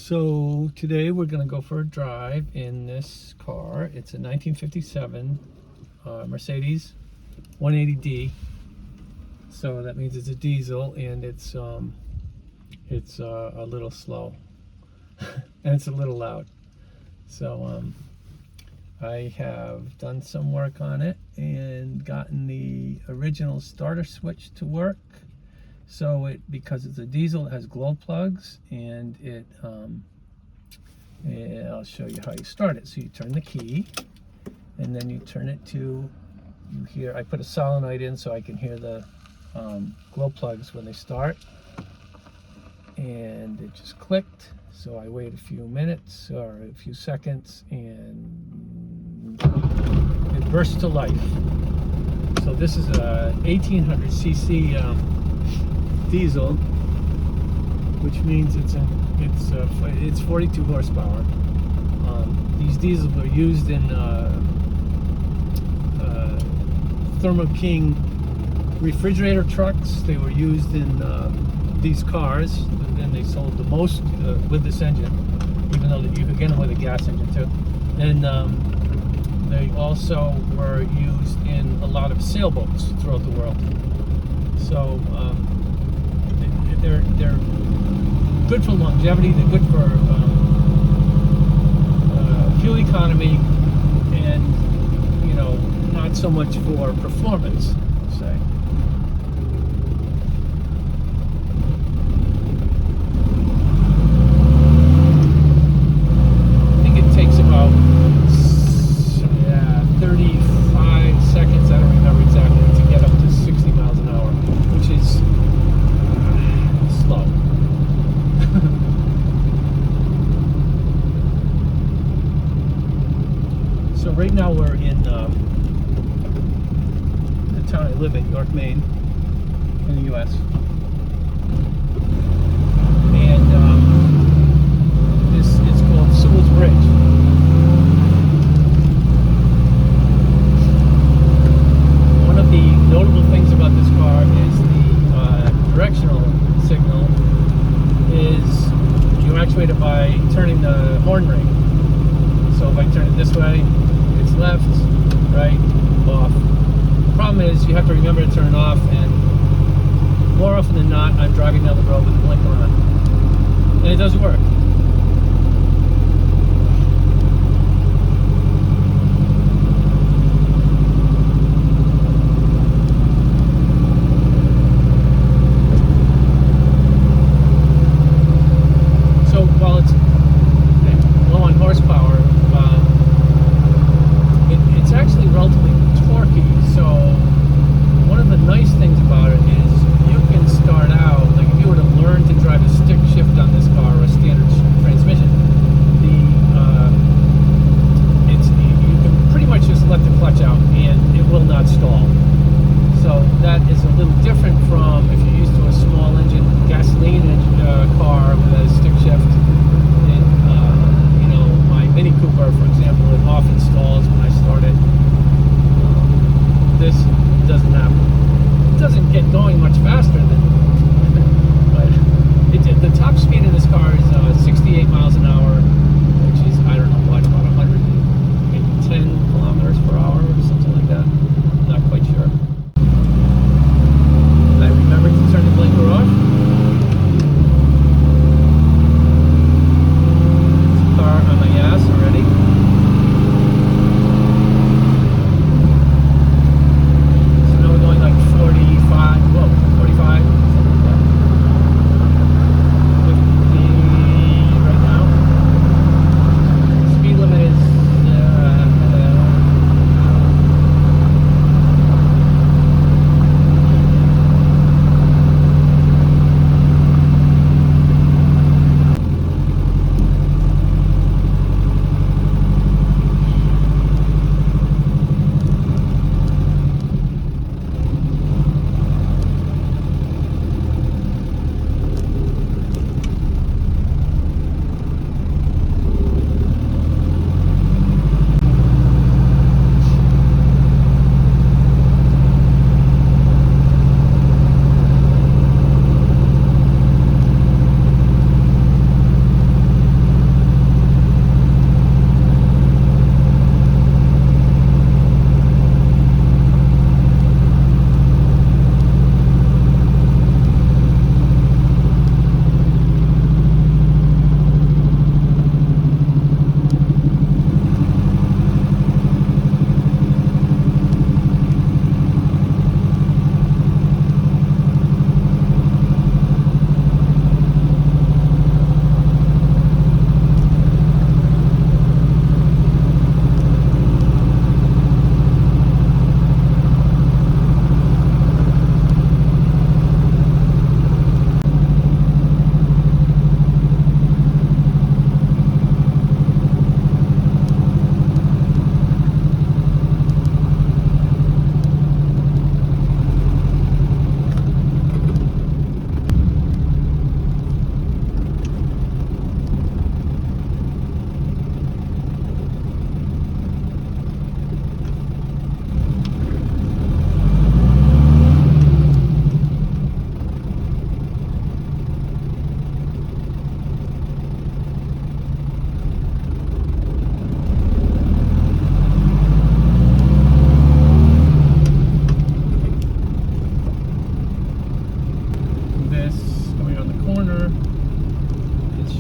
So today we're going to go for a drive in this car. It's a 1957 Mercedes 180D. So that means it's a diesel, and it's a little slow and it's a little loud. So I have done some work on it and gotten the original starter switch to work. So because it's a diesel, it has glow plugs, and I'll show you how you start it. So you turn the key, and then you turn it to, I put a solenoid in so I can hear the glow plugs when they start, and it just clicked. So I wait a few minutes or a few seconds, and it bursts to life. So this is a 1800cc diesel, which means it's 42 horsepower. These diesels were used in Thermo King refrigerator trucks. They were used in these cars, and they sold the most with this engine, even though you could get them with a gas engine too. And they also were used in a lot of sailboats throughout the world. So they're good for longevity. They're good for fuel economy, and not so much for performance, say. I think it takes about 35 seconds. I don't remember exactly, to get up to 60 miles an hour, which is slow. So right now we're in the town I live in, York, Maine, in the U.S. And it's called Sewell's Bridge. One of the notable things about this car is the directional signal is you actuate it by turning the horn ring. So if I turn it this way, it's left, right, off. The problem is you have to remember to turn it off, and more often than not, I'm driving down the road with the blinker on, and it doesn't work. So while it's low on horsepower, it's actually relatively torquey. So one of the nice things about it is you can start out, like if you were to learn to drive a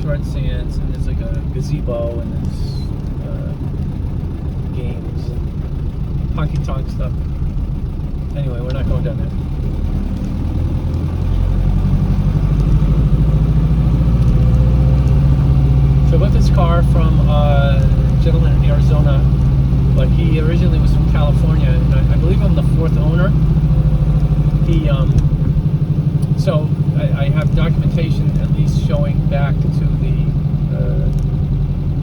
red sands, and there's like a gazebo, and there's games and honky tonk stuff. Anyway, we're not going down there. So I bought this car from a gentleman in Arizona, but he originally was from California, and I believe I'm the fourth owner. He, so I have documentation at least showing back to the,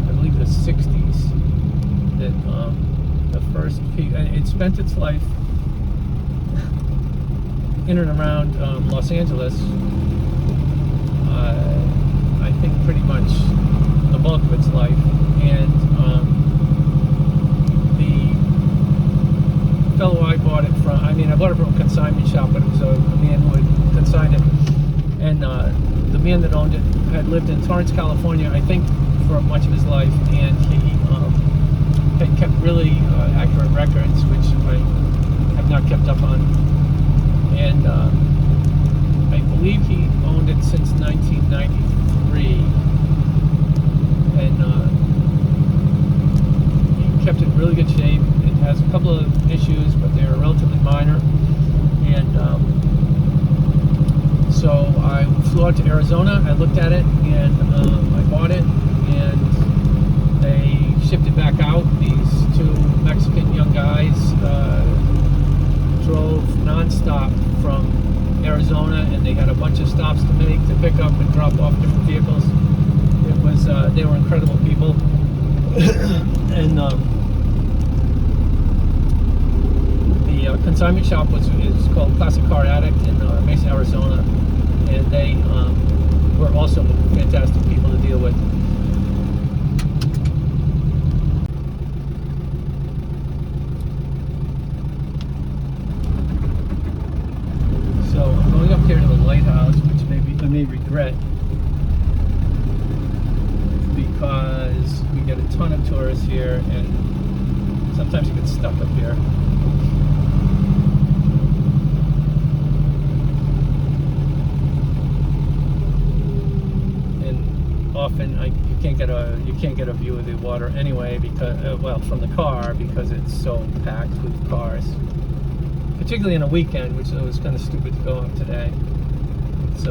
I believe the 60s, that the first, it spent its life in and around Los Angeles. I think pretty much the bulk of its life, and the fellow I bought it from, I bought it from a consignment shop, but it was a man who had consigned it, and the man that owned it had lived in Torrance, California, I think for much of his life, and he had kept really accurate records, which I have not kept up on, and I believe he owned it since 1993, and he kept it in really good shape. It has a couple of issues, but they're relatively minor, and so I flew out to Arizona, I looked at it, and I bought it, and they shipped it back out. These two Mexican young guys drove non-stop from Arizona, and they had a bunch of stops to make to pick up and drop off different vehicles. It was they were incredible people, and the consignment shop is called Classic Car Addict in Mesa, Arizona, and they were also fantastic people to deal with. So I'm going up here to the lighthouse, which maybe I may regret, because we get a ton of tourists here, and sometimes you get stuck up here. And often you can't get a view of the water anyway, because well, from the car, because it's so packed with cars. Particularly on a weekend, which was kind of stupid to go up today. It's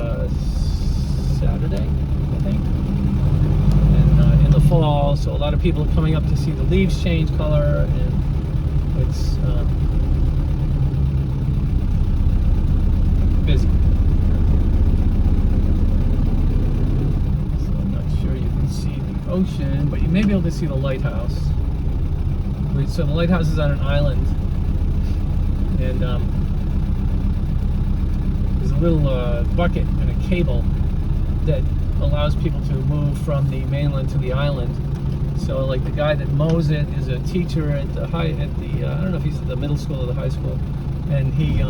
Saturday, I think, and in the fall, so a lot of people are coming up to see the leaves change color, and it's busy. So I'm not sure you can see the ocean, but you may be able to see the lighthouse. So the lighthouse is on an island. And there's a little bucket and a cable that allows people to move from the mainland to the island. So, like, the guy that mows it is a teacher at the I don't know if he's at the middle school or the high school, and he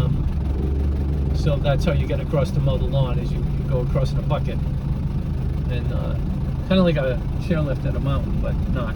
so that's how you get across to mow the lawn, is you go across in a bucket, and kind of like a chairlift at a mountain, but not.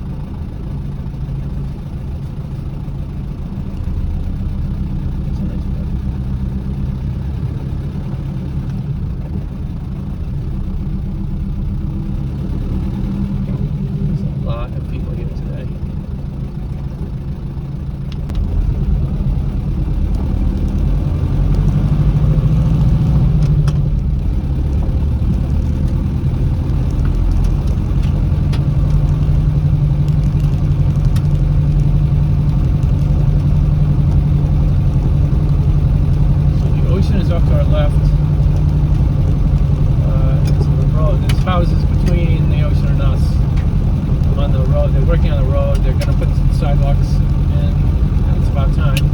Houses between the ocean and us. I'm on the road. They're working on the road. They're going to put some sidewalks in, and it's about time.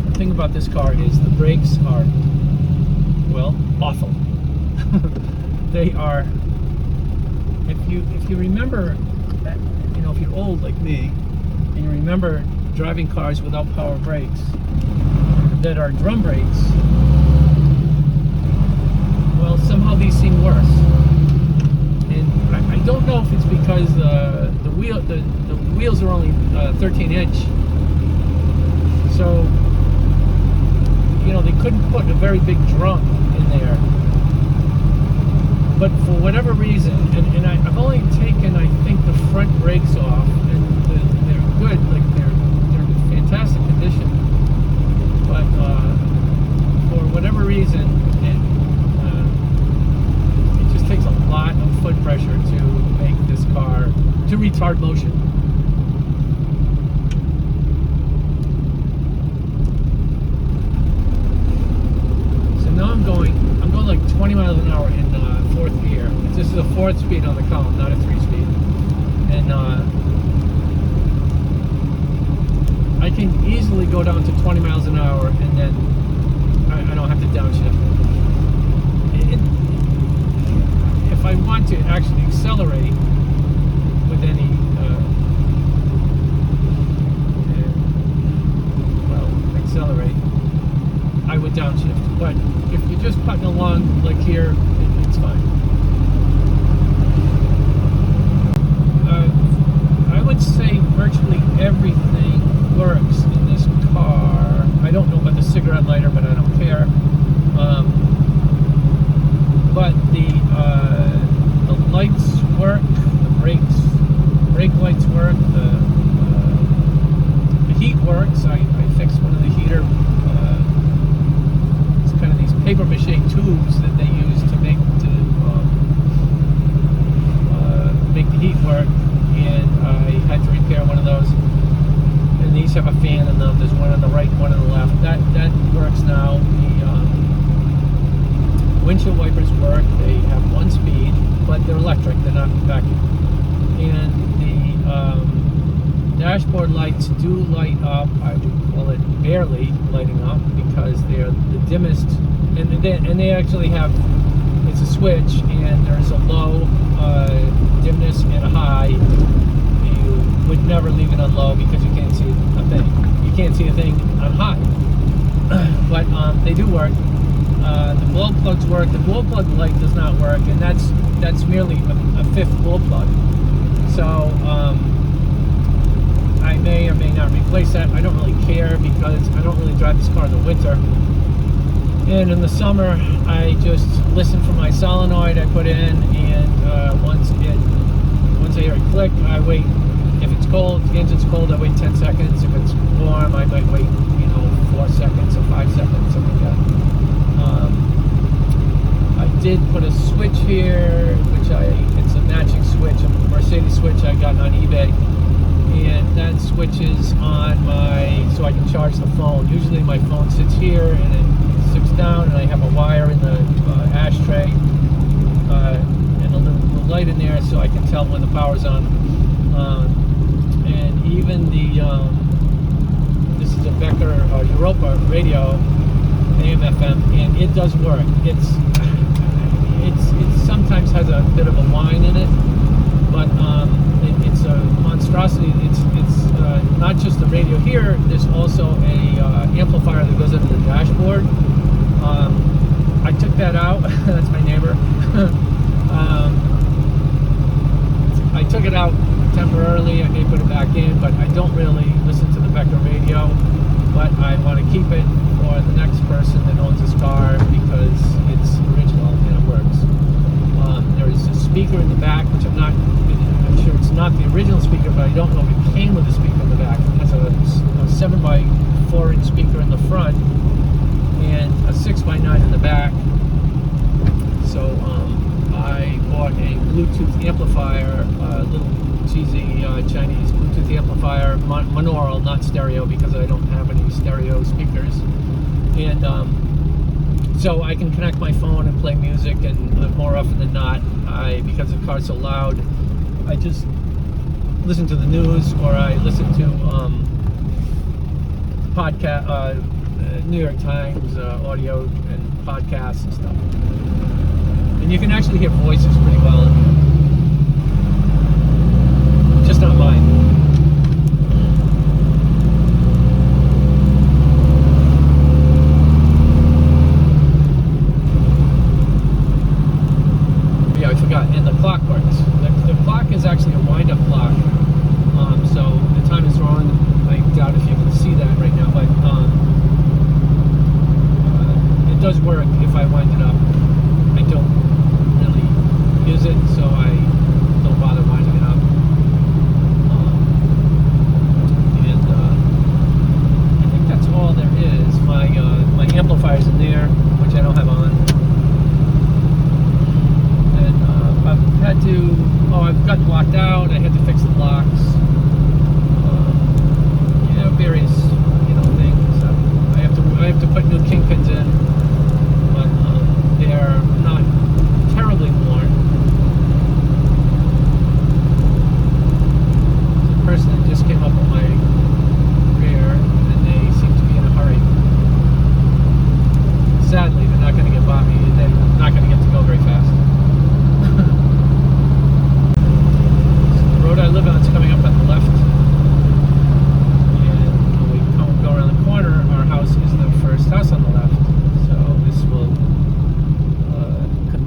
The thing about this car is the brakes are, well, awful. They are. If you remember, if you're old like me, and you remember driving cars without power brakes that are drum brakes. Well, somehow these seem worse, and I don't know if it's because the wheels are only 13-inch, so they couldn't put a very big drum in there whatever reason, and I've only taken, I think, the front brakes off, and they're good, like they're in fantastic condition. But for whatever reason, it just takes a lot of foot pressure to make this car, to retard motion. So now I'm going like 20 miles an hour in fourth gear. This is a 4th speed on the column, not a 3-speed. And I can easily go down to 20 miles an hour, and then I don't have to downshift. If I want to actually accelerate with any, accelerate, I would downshift. But if you're just putting along like here, it's fine. I would say virtually everything works in this car. I don't know about the cigarette lighter, but I don't care. But the lights work, the brake lights work, the heat works. I fixed one of the heater. It's kind of these paper mache tubes that they use to make the heat work, and I had to repair one of those. And these have a fan in them. There's one on the right, one on the left. That works now. The windshield wipers work. They have 1 speed, but they're electric. They're not vacuum. And the dashboard lights do light up. I would call it barely lighting up because they're the dimmest. And they actually have, it's a switch, and there's a low dimness and a high. You would never leave it on low because you can't see a thing. You can't see a thing on high. But they do work. The glow plugs work. The glow plug light does not work, and that's merely a 5th glow plug. So I may or may not replace that. I don't really care because I don't really drive this car in the winter. And in the summer, I just listen for my solenoid I put in, and once I hear it click, I wait. If it's cold, if the engine's cold, I wait 10 seconds. If it's warm, I might wait, 4 seconds or 5 seconds, something like that. I did put a switch here, it's a matching switch, a Mercedes switch I got on eBay. And that switches on so I can charge the phone. Usually my phone sits here, and it sits down, and I have a wire in the ashtray, and a little light in there so I can tell when the power's on. And even this is a Becker Europa radio, AM FM, and it does work. It sometimes has a bit of a whine in it, but it's a monstrosity. It's not just the radio here. There's also a amplifier that goes into the dashboard. I took that out. That's my neighbor. I took it out temporarily. I may put it back in, but I don't really listen to the Becker radio. But I want to keep it for the next person that owns this car because it's original and it works. There's a speaker in the back, which I'm sure it's not the original speaker, but I don't know if it came with a speaker in the back. It has a 7x4 inch speaker in the front and a 6x9 in the back. So I bought a Bluetooth amplifier, a little cheesy Chinese Bluetooth amplifier, monaural, not stereo, because I don't have any stereo speakers. And so I can connect my phone and play music, and more often than not, because the car's so loud, I just listen to the news, or I listen to podcast, New York Times audio and podcasts and stuff. And you can actually hear voices pretty well. Just not mine. Yeah, I forgot. And the clock works. The clock is actually a wind-up clock. So the time is wrong. I doubt if you can see that right now, but it does work if I wind it up. I don't really use it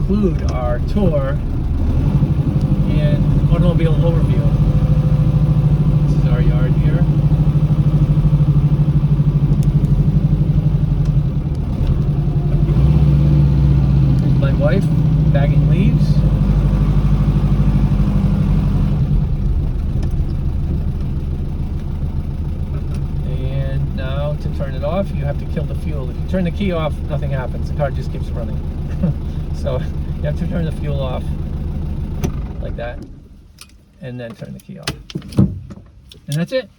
conclude our tour in automobile overview. This is our yard here. Here's my wife bagging leaves. And now to turn it off, you have to kill the fuel. If you turn the key off, nothing happens. The car just keeps running. So you have to turn the fuel off like that, and then turn the key off. And that's it.